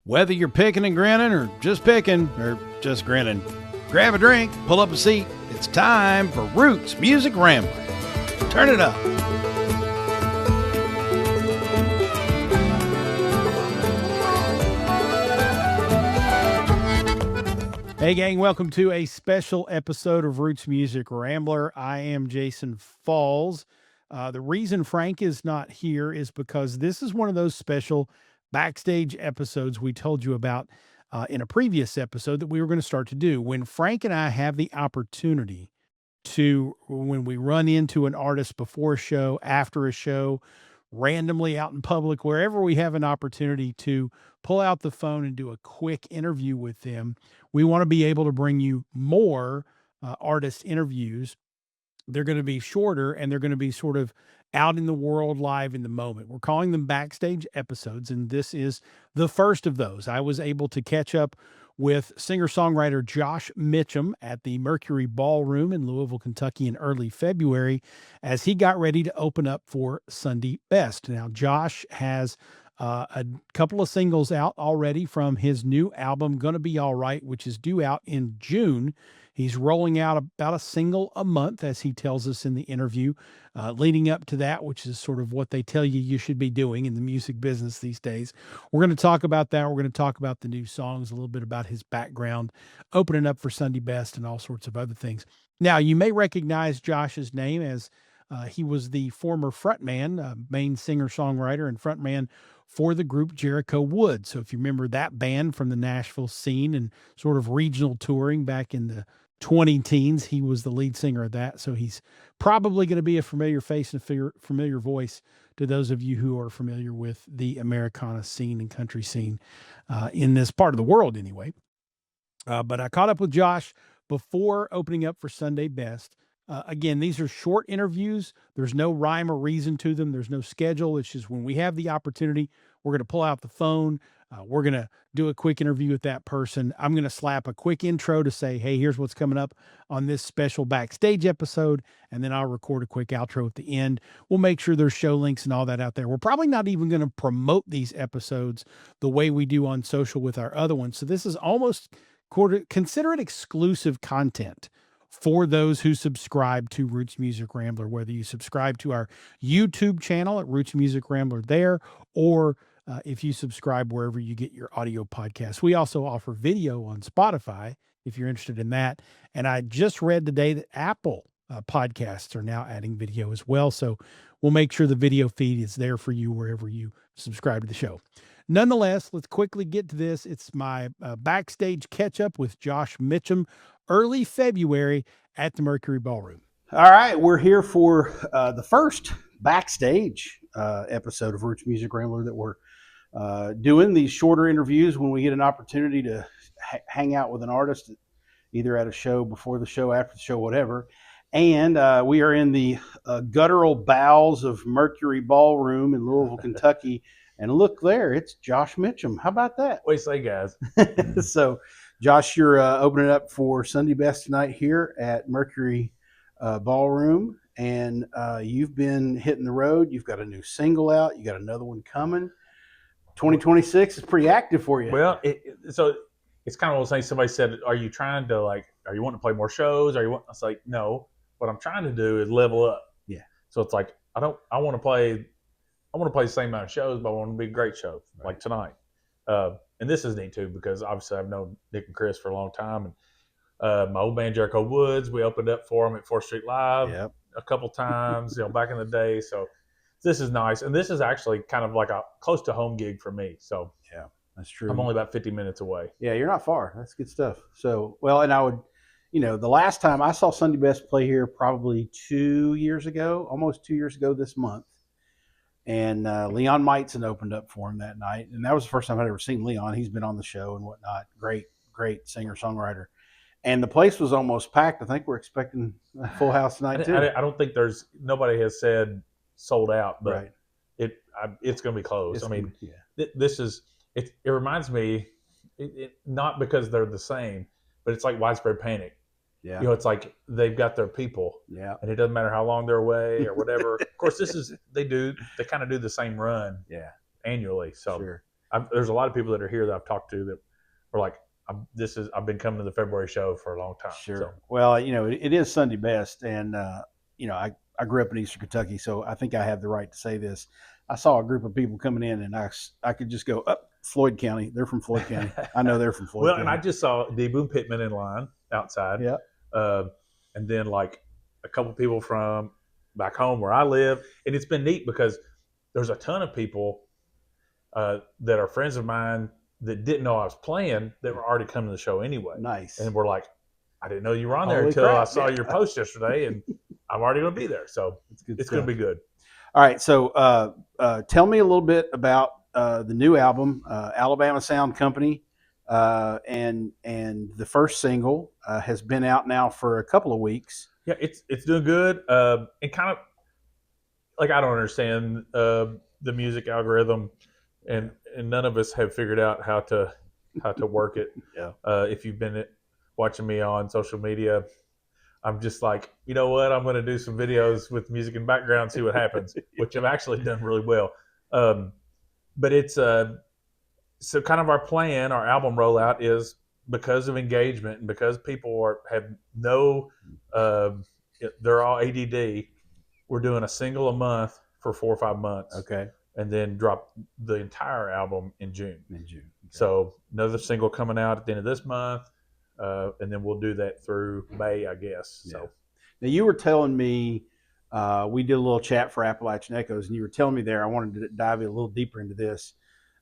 Whether you're picking and grinning or just picking or just grinning, grab a drink, pull up a seat. It's time for Roots Music Rambler. Turn it up. Hey gang, welcome to a special episode of Roots Music Rambler. I am Jason Falls. The reason Frank is not here is because this is one of those special backstage episodes we told you about in a previous episode that we were going to start to do. When Frank and I have the opportunity to, when we run into an artist before a show, after a show, randomly out in public, wherever we have an opportunity to pull out the phone and do a quick interview with them, we want to be able to bring you more artist interviews. They're going to be shorter and they're going to be sort of out in the world, live in the moment. We're calling them backstage episodes, and this is the first of those. I was able to catch up with singer-songwriter Josh Mitcham at the Mercury Ballroom in Louisville, Kentucky in early February as he got ready to open up for Sundy Best. Now, Josh has a couple of singles out already from his new album, Gonna Be All Right, which is due out in June. He's rolling out about a single a month, as he tells us in the interview, leading up to that, which is sort of what they tell you should be doing in the music business these days. We're going to talk about that. We're going to talk about the new songs, a little bit about his background, opening up for Sundy Best, and all sorts of other things. Now, you may recognize Josh's name as he was the former frontman, main singer-songwriter and frontman for the group Jericho Wood. So if you remember that band from the Nashville scene and sort of regional touring back in the 20-teens, he was the lead singer of that. So he's probably going to be a familiar face and a familiar voice to those of you who are familiar with the Americana scene and country scene in this part of the world anyway. But I caught up with Josh before opening up for Sundy Best. Again, these are short interviews. There's no rhyme or reason to them. There's no schedule. It's just when we have the opportunity, we're going to pull out the phone. We're going to do a quick interview with that person. I'm going to slap a quick intro to say, hey, here's what's coming up on this special backstage episode. And then I'll record a quick outro at the end. We'll make sure there's show links and all that out there. We're probably not even going to promote these episodes the way we do on social with our other ones. So this is almost consider it exclusive content for those who subscribe to Roots Music Rambler, whether you subscribe to our YouTube channel at Roots Music Rambler there, or if you subscribe wherever you get your audio podcasts. We also offer video on Spotify if you're interested in that. And I just read today that Apple podcasts are now adding video as well. So we'll make sure the video feed is there for you wherever you subscribe to the show. Nonetheless, let's quickly get to this. It's my backstage catch up with Josh Mitcham, early February at the Mercury Ballroom. All right, we're here for the first backstage episode of Roots Music Rambler that we're doing these shorter interviews when we get an opportunity to hang out with an artist, either at a show, before the show, after the show, whatever. And we are in the guttural bowels of Mercury Ballroom in Louisville, Kentucky. And look there, it's Josh Mitcham. How about that? What do you say, guys? So, Josh, you're opening up for Sundy Best tonight here at Mercury Ballroom. And you've been hitting the road. You've got a new single out. You got another one coming. 2026 is pretty active for you. Well, so it's kind of like somebody said, are you trying to are you wanting to play more shows? I was like, no, what I'm trying to do is level up. Yeah. So it's like, I want to play the same amount of shows, but I want to be a great show like tonight. And this is neat too, because obviously I've known Nick and Chris for a long time. And my old band Jericho Woods, we opened up for them at 4th Street Live a couple times, back in the day. So this is nice. And this is actually kind of like a close to home gig for me. So yeah, that's true. I'm only about 50 minutes away. Yeah, you're not far. That's good stuff. So, well, and I would, the last time I saw Sundy Best play here probably 2 years ago, almost 2 years ago this month. And Leon Meitzen opened up for him that night. And that was the first time I'd ever seen Leon. He's been on the show and whatnot. Great singer-songwriter. And the place was almost packed. I think we're expecting a full house tonight, too. I don't think nobody has said sold out, but it's going to be close. It reminds me, not because they're the same, but it's like Widespread Panic. Yeah. It's like they've got their people. Yeah. And it doesn't matter how long they're away or whatever. Of course, they kind of do the same run. Yeah. Annually. So sure. there's a lot of people that are here that I've talked to that are like, I've been coming to the February show for a long time. Sure. So. Well, it is Sunday best, and I grew up in Eastern Kentucky, so I think I have the right to say this. I saw a group of people coming in, and I could just go up Floyd County. They're from Floyd County. I know they're from Floyd Well, County. and I just saw D. Boone Pittman in line outside. Yeah. And then like a couple people from back home where I live, and it's been neat because there's a ton of people that are friends of mine that didn't know I was playing that were already coming to the show anyway. Nice. And we're like, I didn't know you were on there Holy until crap, I saw yeah. your post yesterday, and I'm already going to be there. So it's going to be good. All right. So tell me a little bit about the new album, Alabama Sound Company, and the first single has been out now for a couple of weeks. Yeah, it's doing good. And kind of like I don't understand the music algorithm, and none of us have figured out how to work it. Yeah. If you've been watching me on social media, I'm just like, you know what? I'm going to do some videos with music in the background, see what happens, which have actually done really well. But it's so kind of our plan, our album rollout is because of engagement and because people have no, they're all ADD. We're doing a single a month for 4 or 5 months. Okay. And then drop the entire album in June. In June. Okay. So another single coming out at the end of this month. And then we'll do that through May, I guess. Yeah. So now you were telling me, we did a little chat for Appalachian Echoes, and you were telling me there, I wanted to dive a little deeper into this,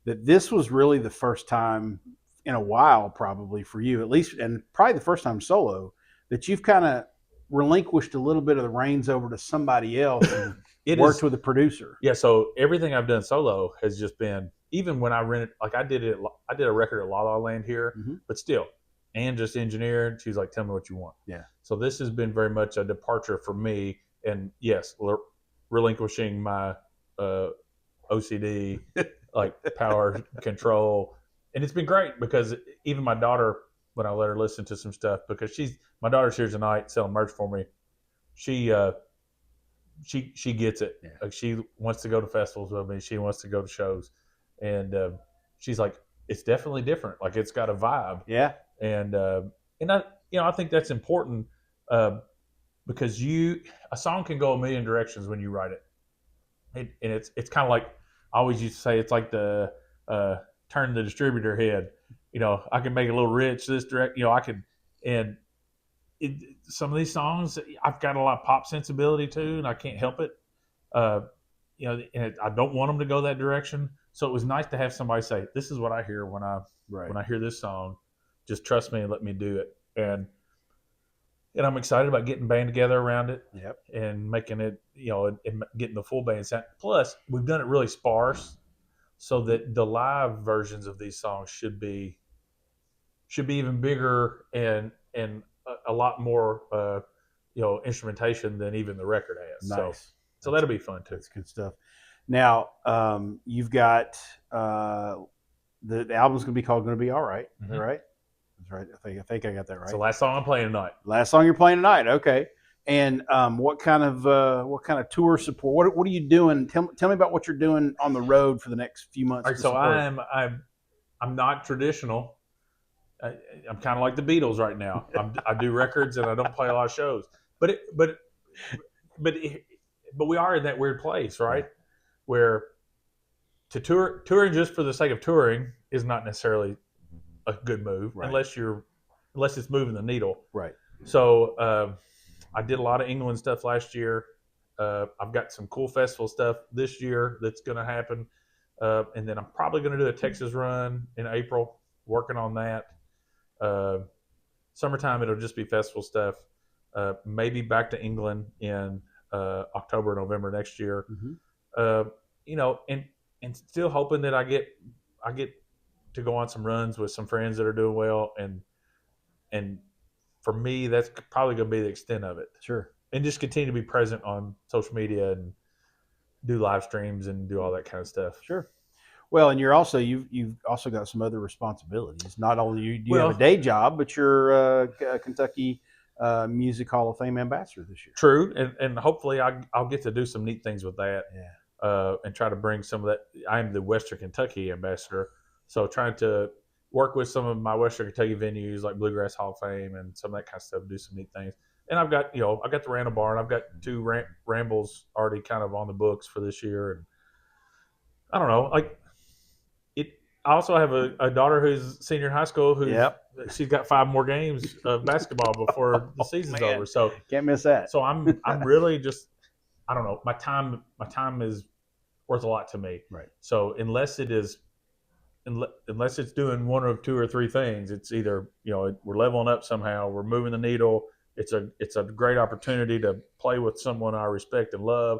that this was really the first time in a while, probably for you at least, and probably the first time solo, that you've kind of relinquished a little bit of the reins over to somebody else and worked with a producer. Yeah. So everything I've done solo has just been, even when I rented, like I did a record at La La Land here, but still, and just engineered. She's like, tell me what you want. Yeah. So this has been very much a departure for me. And yes, relinquishing my OCD, like power control. And it's been great because even my daughter, when I let her listen to some stuff, because my daughter's here tonight selling merch for me. She gets it. Yeah. Like she wants to go to festivals with me. She wants to go to shows. And she's like, it's definitely different. Like it's got a vibe. Yeah. And I think that's important because a song can go a million directions when you write it, and it's kind of like I always used to say, it's like the turn the distributor head. I can make it a little rich this direct. I can, and some of these songs I've got a lot of pop sensibility too, and I can't help it. And I don't want them to go that direction. So it was nice to have somebody say, "This is what I hear when I hear this song. Just trust me and let me do it." And I'm excited about getting band together around it. Yep. And making it, and getting the full band sound. Plus, we've done it really sparse, so that the live versions of these songs should be even bigger and a lot more, instrumentation than even the record has. Nice. So that'll be fun too. That's good stuff. Now, you've got the album's going to be called "Gonna Be All Right." Is that right? That's right. I think I got that right. It's the last song I'm playing tonight. Last song you're playing tonight. Okay. And what kind of tour support? What are you doing? Tell me about what you're doing on the road for the next few months. All right, so I'm not traditional. I'm kind of like the Beatles right now. I do records and I don't play a lot of shows. But we are in that weird place, right? Where touring just for the sake of touring is not necessarily a good move, unless it's moving the needle. Right. So I did a lot of England stuff last year. I've got some cool festival stuff this year that's going to happen. And then I'm probably going to do a Texas run in April, working on that. Summertime, it'll just be festival stuff. Maybe back to England in October, November next year. And still hoping that I get to go on some runs with some friends that are doing well. And for me, that's probably going to be the extent of it. Sure. And just continue to be present on social media and do live streams and do all that kind of stuff. Sure. Well, and you've also got some other responsibilities. Not only you have a day job, but you're a Kentucky Music Hall of Fame ambassador this year. True, and hopefully I'll get to do some neat things with that. Yeah. and try to bring some of that. I am the Western Kentucky ambassador, so trying to work with some of my Western Kentucky venues like Bluegrass Hall of Fame and some of that kind of stuff, do some neat things. And I've got the Randall Barn. I've got 2 rambles already kind of on the books for this year, and I don't know, like it. I also have a daughter who's senior in high school she's got 5 more games of basketball before the season's over. So can't miss that. So I'm really just, I don't know, my time is worth a lot to me. Right. So unless it's doing 1 or 2 or 3 things, it's either, we're leveling up somehow, we're moving the needle, it's a great opportunity to play with someone I respect and love,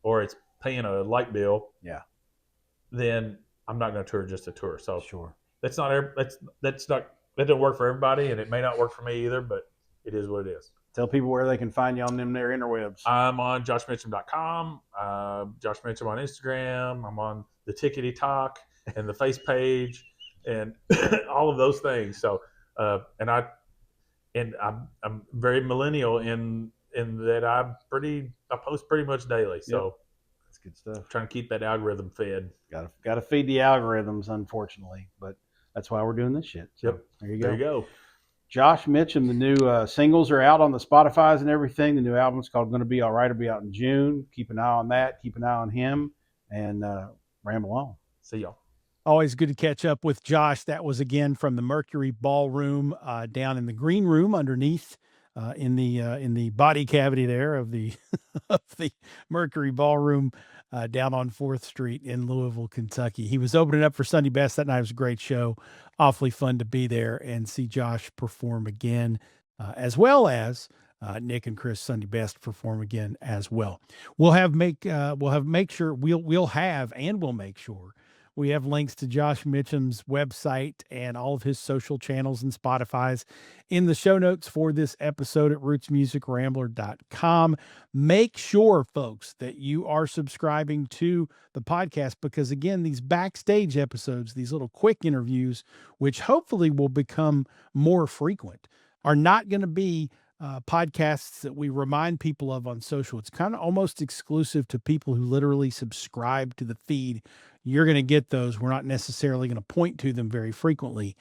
or it's paying a light bill. Yeah. Then I'm not going to tour just to tour. So sure, that doesn't work for everybody, and it may not work for me either, but it is what it is. Tell people where they can find you on them there interwebs. I'm on joshmitcham.com, Josh Mitcham on Instagram. I'm on the Tickety Talk and the Face page and all of those things. So, I'm very millennial in that I post pretty much daily. So that's good stuff. Trying to keep that algorithm fed. Got to feed the algorithms, unfortunately, but that's why we're doing this shit. So yep. There you go. Josh Mitcham, the new singles are out on the Spotify's and everything. The new album's called Gonna Be All Right. It'll be out in June. Keep an eye on that. Keep an eye on him, and ramble on. See y'all. Always good to catch up with Josh. That was again from the Mercury Ballroom down in the green room underneath in the body cavity there of the of the Mercury Ballroom down on 4th Street in Louisville, Kentucky. He was opening up for Sundy Best that night. It was a great show. Awfully fun to be there and see Josh perform again, as well as Nick and Chris Sundy Best perform again as well. We'll make sure we have links to Josh Mitcham's website and all of his social channels and Spotify's in the show notes for this episode at rootsmusicrambler.com. Make sure, folks, that you are subscribing to the podcast because, again, these backstage episodes, these little quick interviews, which hopefully will become more frequent, are not going to be podcasts that we remind people of on social. It's kind of almost exclusive to people who literally subscribe to the feed. You're going to get those. We're not necessarily going to point to them very frequently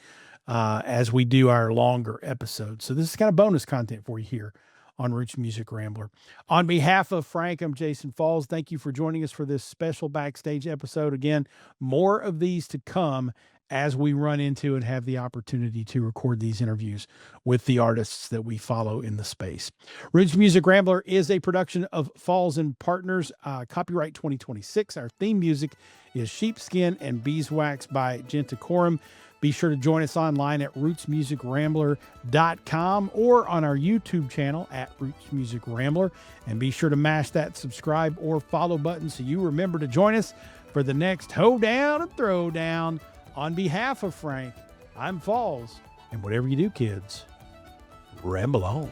as we do our longer episodes. So this is kind of bonus content for you here on Roots Music Rambler. On behalf of Frank, I'm Jason Falls. Thank you for joining us for this special backstage episode. Again, more of these to come as we run into and have the opportunity to record these interviews with the artists that we follow in the space. Roots Music Rambler is a production of Falls and Partners, copyright 2026. Our theme music is Sheepskin and Beeswax by Gentacorum. Be sure to join us online at rootsmusicrambler.com or on our YouTube channel at Roots Music Rambler. And be sure to mash that subscribe or follow button so you remember to join us for the next hoedown and throwdown. On behalf of Frank, I'm Falls, and whatever you do, kids, ramble on.